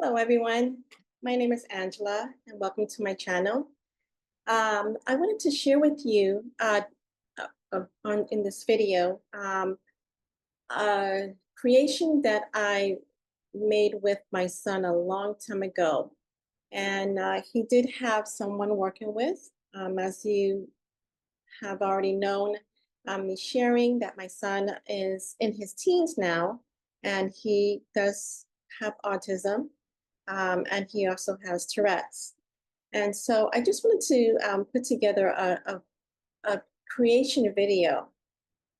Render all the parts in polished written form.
Hello, everyone. My name is Angela, and welcome to my channel. I wanted to share with you in this video a creation that I made with my son a long time ago. And he did have someone working with, as you have already known, me sharing that my son is in his teens now, and he does have autism, and he also has Tourette's. And so I just wanted to put together a creation video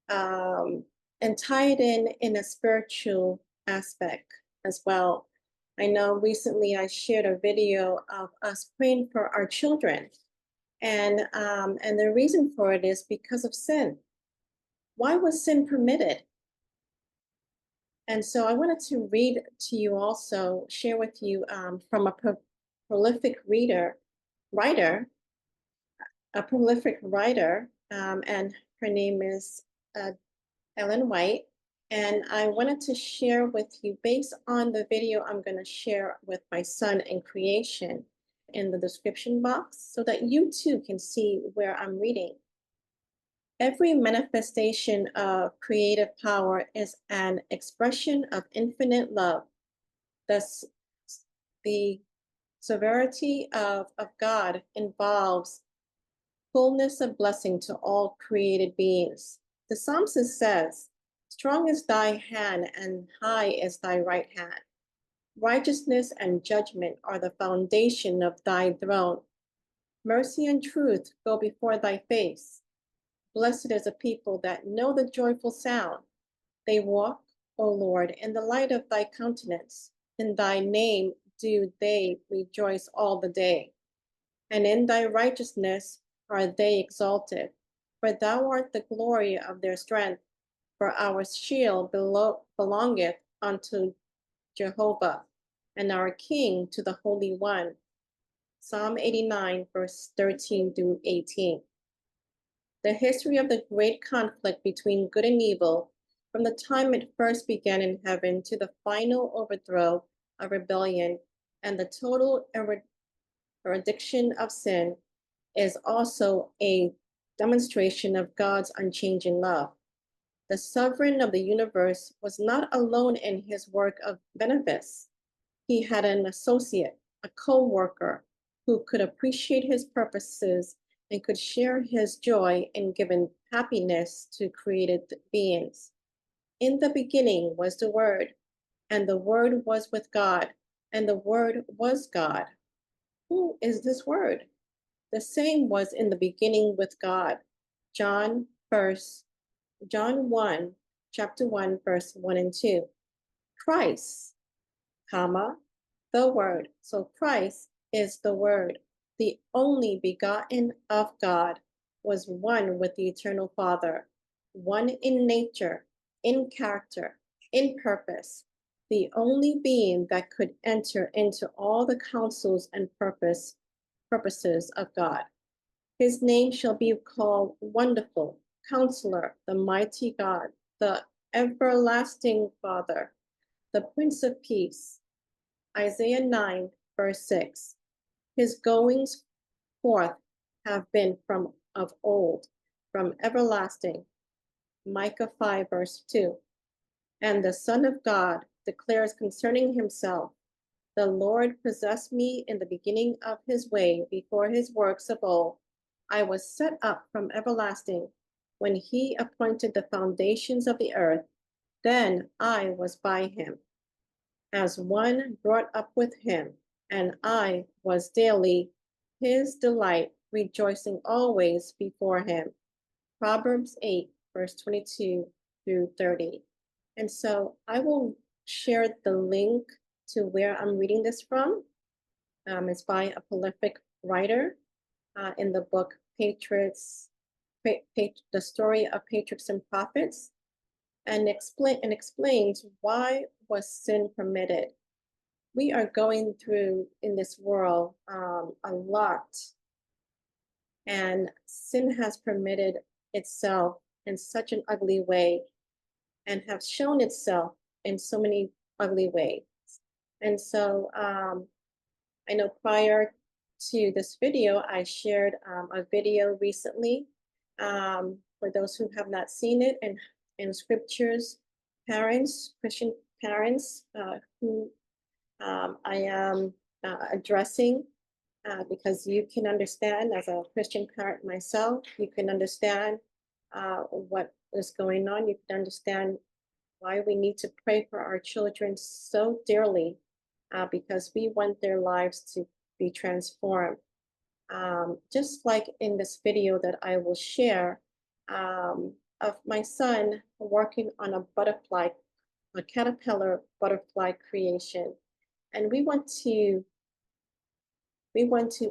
um, and tie it in a spiritual aspect as well. I know recently I shared a video of us praying for our children, and the reason for it is because of sin. Why was sin permitted? And so I wanted to read to you also, share with you from a prolific writer, a prolific writer, and her name is uh, Ellen White. And I wanted to share with you based on the video I'm going to share with my son in creation in the description box so that you too can see where I'm reading. Every manifestation of creative power is an expression of infinite love. Thus, the severity of God involves fullness of blessing to all created beings. The psalmist says, strong is thy hand and high is thy right hand. Righteousness and judgment are the foundation of thy throne. Mercy and truth go before thy face. Blessed is a people that know the joyful sound. They walk, O Lord, in the light of thy countenance. In thy name do they rejoice all the day. And in thy righteousness are they exalted. For thou art the glory of their strength. For our shield belongeth unto Jehovah, and our King to the Holy One. Psalm 89, verse 13 through 18. The history of the great conflict between good and evil, from the time it first began in heaven to the final overthrow of rebellion and the total eradication of sin, is also a demonstration of God's unchanging love. The sovereign of the universe was not alone in his work of benefice. He had an associate, a co-worker, who could appreciate his purposes and could share his joy in giving happiness to created beings. In the beginning was the Word, and the Word was with God, and the Word was God. Who is this Word? The same was in the beginning with God. John 1, chapter 1, verse 1 and 2. Christ, comma, the Word. So Christ is the Word. The only begotten of God was one with the eternal Father, one in nature, in character, in purpose, the only being that could enter into all the counsels and purposes of God. His name shall be called Wonderful, Counselor, the Mighty God, the Everlasting Father, the Prince of Peace. Isaiah 9, verse 6. His goings forth have been from of old, from everlasting. Micah 5, verse 2. And the Son of God declares concerning himself, the Lord possessed me in the beginning of his way, before his works of old. I was set up from everlasting. When he appointed the foundations of the earth, then I was by him, as one brought up with him, and I was daily his delight, rejoicing always before him. Proverbs 8, verse 22 through 30. And so I will share the link to where I'm reading this from. It's by a prolific writer in the book The Story of Patriarchs and Prophets, and explains why was sin permitted. We are going through in this world a lot, and sin has permitted itself in such an ugly way and have shown itself in so many ugly ways. And so I know prior to this video, I shared a video recently. For those who have not seen it, and in scriptures, parents, Christian parents, who I am addressing, because you can understand as a Christian parent myself, you can understand what is going on. You can understand why we need to pray for our children so dearly, because we want their lives to be transformed. Just like in this video that I will share, of my son working on a butterfly, a caterpillar butterfly creation. And we want to,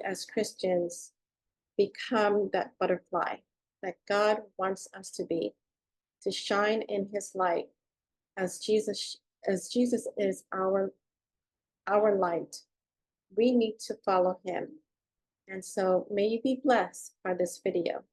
as Christians, become that butterfly that God wants us to be, to shine in his light as Jesus is our light. We need to follow him. And so may you be blessed by this video.